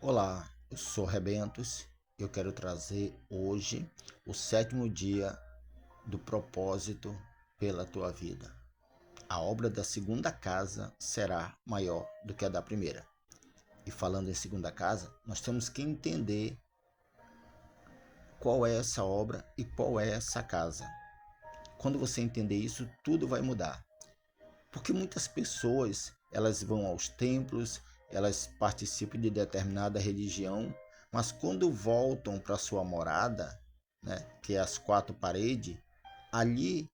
Olá, eu sou Rebentos. Eu quero trazer hoje o sétimo dia do propósito pela tua vida. A obra da segunda casa será maior do que a da primeira. E falando em segunda casa, nós temos que entender qual é essa obra e qual é essa casa. Quando você entender isso, tudo vai mudar. Porque muitas pessoas, elas vão aos templos, elas participam de determinada religião, mas quando voltam para sua morada, né, que é as quatro paredes, ali,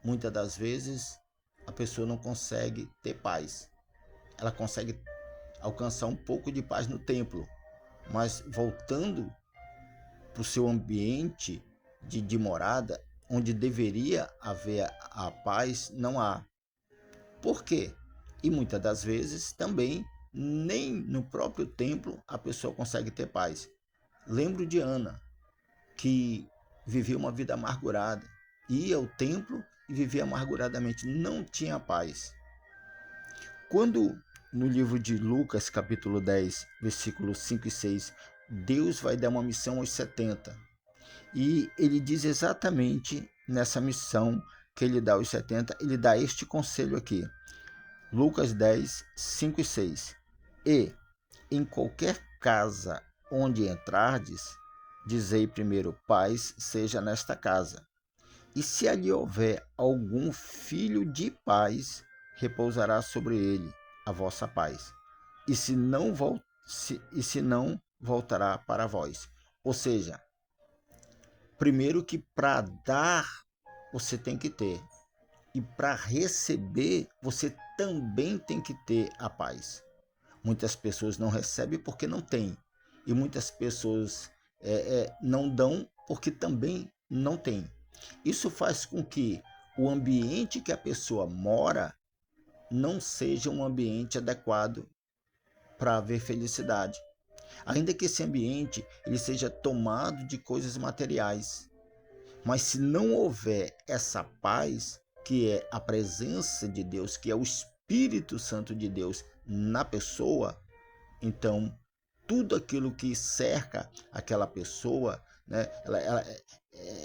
muitas das vezes, a pessoa não consegue ter paz. Ela consegue alcançar um pouco de paz no templo, mas voltando para o seu ambiente de morada, onde deveria haver a paz, não há. Por quê? E muitas das vezes também nem no próprio templo a pessoa consegue ter paz. Lembro de Ana, que vivia uma vida amargurada, ia ao templo e vivia amarguradamente, não tinha paz. Quando no livro de Lucas, capítulo 10, versículos 5 e 6, Deus vai dar uma missão aos 70. E ele diz exatamente nessa missão que ele dá aos 70, ele dá este conselho aqui. Lucas 10, 5 e 6. E em qualquer casa onde entrardes, dizei primeiro: paz seja nesta casa. E se ali houver algum filho de paz, repousará sobre ele a vossa paz. E se não voltará para vós. Ou seja, primeiro que para dar você tem que ter. E para receber, você também tem que ter a paz. Muitas pessoas não recebem porque não têm. E muitas pessoas não dão porque também não têm. Isso faz com que o ambiente que a pessoa mora não seja um ambiente adequado para haver felicidade. Ainda que esse ambiente ele seja tomado de coisas materiais. Mas se não houver essa paz, que é a presença de Deus, que é o Espírito Santo de Deus na pessoa, então tudo aquilo que cerca aquela pessoa, né,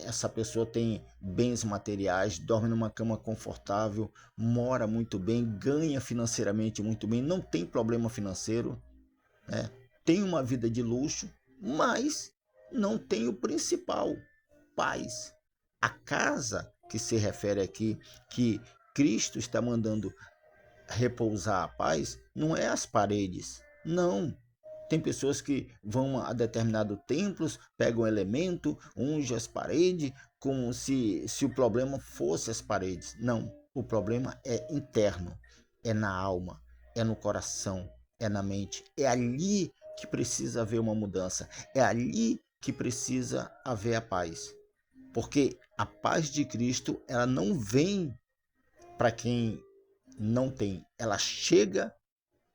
essa pessoa tem bens materiais, dorme numa cama confortável, mora muito bem, ganha financeiramente muito bem, não tem problema financeiro, né, tem uma vida de luxo, mas não tem o principal, paz. A casa que se refere aqui, que Cristo está mandando repousar a paz, não é as paredes. Não. Tem pessoas que vão a determinados templos, pegam um elemento, ungem as paredes, como se o problema fosse as paredes. Não. O problema é interno, é na alma, é no coração, é na mente. É ali que precisa haver uma mudança. É ali que precisa haver a paz. Porque a paz de Cristo, ela não vem para quem não tem, ela chega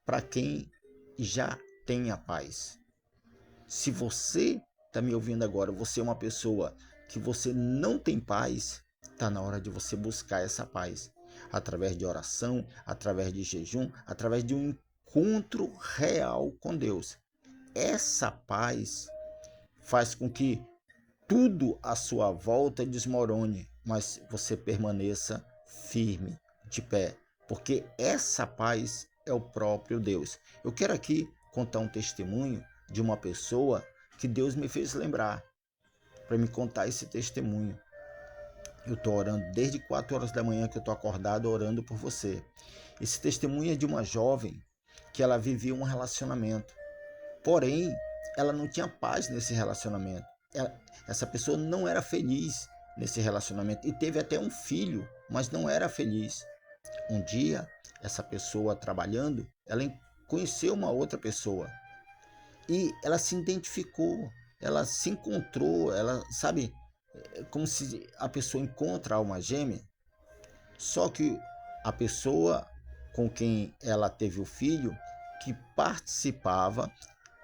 para quem já tem a paz. Se você está me ouvindo agora, você é uma pessoa que você não tem paz, está na hora de você buscar essa paz. Através de oração, através de jejum, através de um encontro real com Deus. Essa paz faz com que tudo à sua volta desmorone, mas você permaneça firme, de pé, porque essa paz é o próprio Deus. Eu quero aqui contar um testemunho de uma pessoa que Deus me fez lembrar, para me contar esse testemunho. Eu estou orando desde 4 horas da manhã que eu estou acordado orando por você. Esse testemunho é de uma jovem que ela vivia um relacionamento. Porém, ela não tinha paz nesse relacionamento. Essa pessoa não era feliz nesse relacionamento e teve até um filho, mas não era feliz. Um dia, essa pessoa trabalhando, ela conheceu uma outra pessoa e ela se identificou, ela se encontrou, ela sabe, como se a pessoa encontra a alma gêmea, só que a pessoa com quem ela teve o filho, que participava,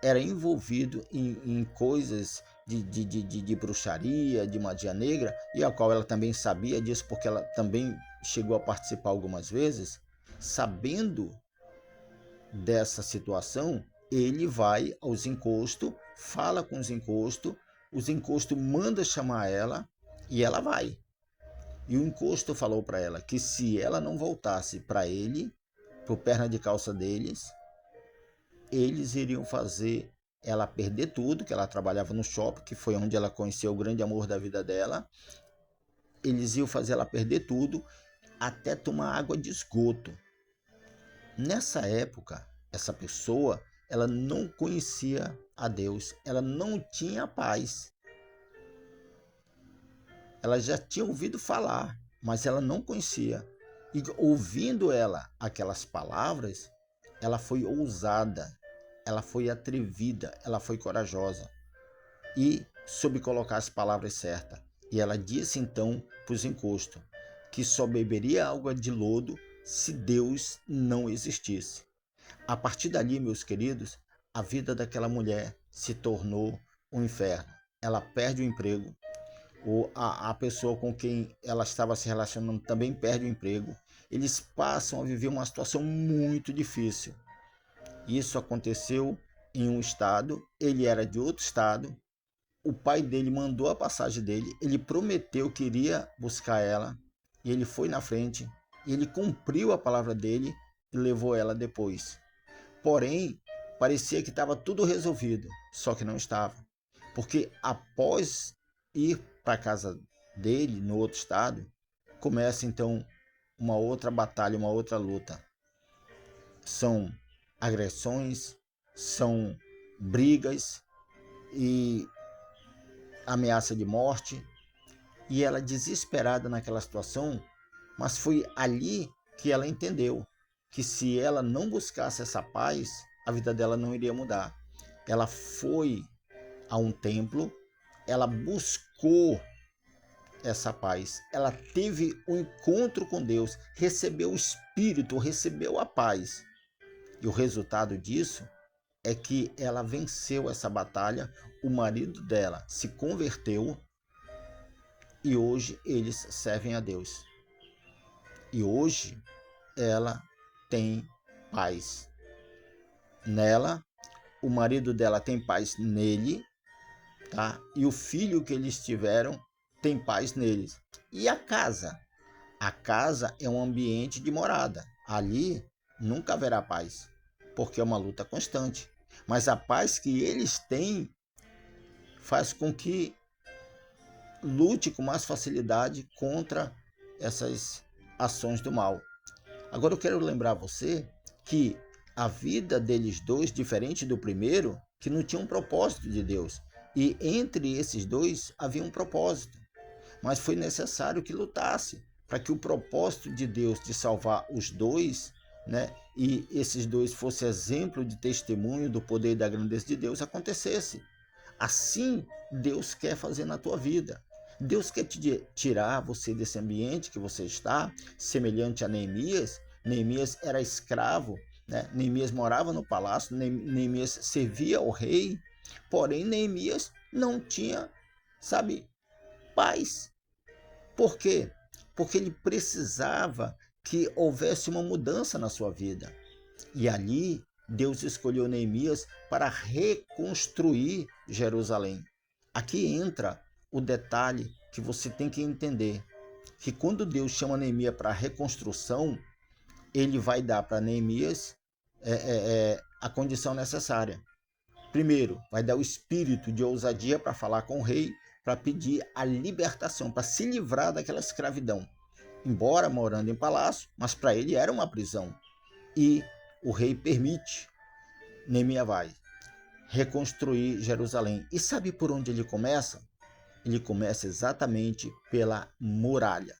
era envolvido em coisas de bruxaria, de magia negra, e a qual ela também sabia disso, porque ela também chegou a participar algumas vezes. Sabendo dessa situação, ele vai aos encostos, fala com os encostos mandam chamar ela e ela vai. E o encosto falou para ela que se ela não voltasse para ele, para o perna de calça deles, eles iriam fazer ela perder tudo, que ela trabalhava no shopping, que foi onde ela conheceu o grande amor da vida dela. Eles iam fazer ela perder tudo, até tomar água de esgoto. Nessa época, essa pessoa, ela não conhecia a Deus, ela não tinha paz. Ela já tinha ouvido falar, mas ela não conhecia. E ouvindo ela aquelas palavras, ela foi ousada, ela foi atrevida, ela foi corajosa e soube colocar as palavras certas. E ela disse então para os encostos que só beberia água de lodo se Deus não existisse. A partir dali, meus queridos, a vida daquela mulher se tornou um inferno. Ela perde o emprego, ou a pessoa com quem ela estava se relacionando também perde o emprego. Eles passam a viver uma situação muito difícil. Isso aconteceu em um estado, ele era de outro estado, o pai dele mandou a passagem dele, ele prometeu que iria buscar ela, e ele foi na frente, e ele cumpriu a palavra dele e levou ela depois. Porém, parecia que estava tudo resolvido, só que não estava. Porque após ir para a casa dele, no outro estado, começa então uma outra batalha, uma outra luta. São agressões, são brigas e ameaça de morte. E ela desesperada naquela situação, mas foi ali que ela entendeu que se ela não buscasse essa paz, a vida dela não iria mudar. Ela foi a um templo, ela buscou essa paz, ela teve um encontro com Deus, recebeu o Espírito, recebeu a paz. E o resultado disso é que ela venceu essa batalha, o marido dela se converteu e hoje eles servem a Deus. E hoje ela tem paz nela, o marido dela tem paz nele, tá? E o filho que eles tiveram tem paz neles. E a casa? A casa é um ambiente de morada. Ali nunca haverá paz, porque é uma luta constante. Mas a paz que eles têm faz com que lute com mais facilidade contra essas ações do mal. Agora eu quero lembrar você que a vida deles dois, diferente do primeiro, que não tinha um propósito de Deus. E entre esses dois havia um propósito. Mas foi necessário que lutasse para que o propósito de Deus de salvar os dois, né, e esses dois fossem exemplo de testemunho do poder e da grandeza de Deus, acontecesse. Assim Deus quer fazer na tua vida. Deus quer te tirar você desse ambiente que você está, semelhante a Neemias. Neemias era escravo, né? Neemias morava no palácio, Neemias servia ao rei, porém Neemias não tinha, sabe, paz. Por quê? Porque ele precisava que houvesse uma mudança na sua vida. E ali Deus escolheu Neemias para reconstruir Jerusalém. Aqui entra o detalhe que você tem que entender, que quando Deus chama Neemias para a reconstrução, ele vai dar para Neemias a condição necessária. Primeiro, vai dar o espírito de ousadia para falar com o rei, para pedir a libertação, para se livrar daquela escravidão. Embora morando em palácio, mas para ele era uma prisão. E o rei permite. Neemias vai reconstruir Jerusalém. E sabe por onde ele começa? Ele começa exatamente pela muralha.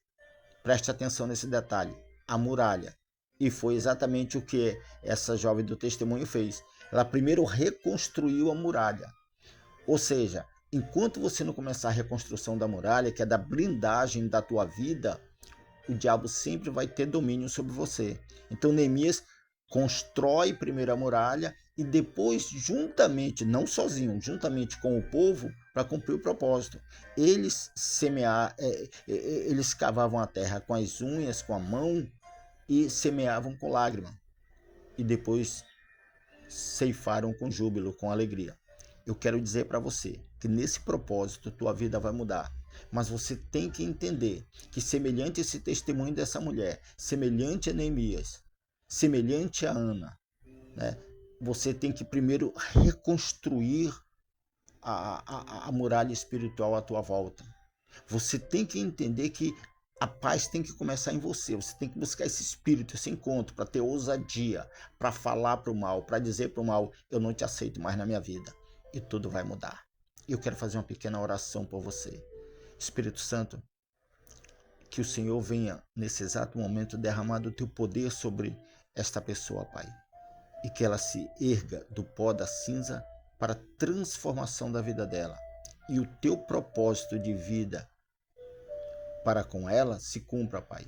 Preste atenção nesse detalhe. A muralha. E foi exatamente o que essa jovem do testemunho fez. Ela primeiro reconstruiu a muralha. Ou seja, enquanto você não começar a reconstrução da muralha, que é da blindagem da tua vida, o diabo sempre vai ter domínio sobre você. Então Neemias constrói primeiro a muralha e depois, juntamente, não sozinho, juntamente com o povo, para cumprir o propósito. Eles eles cavavam a terra com as unhas, com a mão, e semeavam com lágrima. E depois ceifaram com júbilo, com alegria. Eu quero dizer para você que nesse propósito tua vida vai mudar. Mas você tem que entender que semelhante esse testemunho dessa mulher, semelhante a Neemias, semelhante a Ana, né? Você tem que primeiro reconstruir a muralha espiritual à tua volta. Você tem que entender que a paz tem que começar em você. Você tem que buscar esse espírito, esse encontro, para ter ousadia, para falar para o mal, para dizer para o mal: eu não te aceito mais na minha vida. E tudo vai mudar. Eu quero fazer uma pequena oração por você. Espírito Santo, que o Senhor venha nesse exato momento derramar do teu poder sobre esta pessoa, Pai. E que ela se erga do pó da cinza para a transformação da vida dela. E o teu propósito de vida para com ela se cumpra, Pai.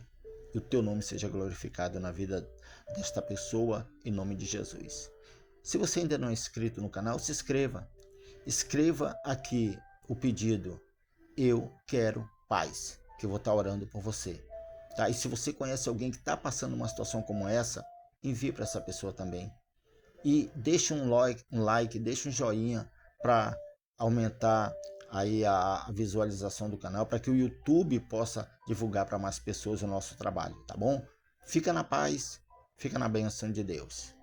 E o teu nome seja glorificado na vida desta pessoa, em nome de Jesus. Se você ainda não é inscrito no canal, se inscreva. Escreva aqui o pedido: eu quero paz, que eu vou estar orando por você. Tá? E se você conhece alguém que está passando uma situação como essa, envie para essa pessoa também. E deixe um like, deixe um joinha para aumentar aí a visualização do canal, para que o YouTube possa divulgar para mais pessoas o nosso trabalho, tá bom? Fica na paz, fica na bênção de Deus.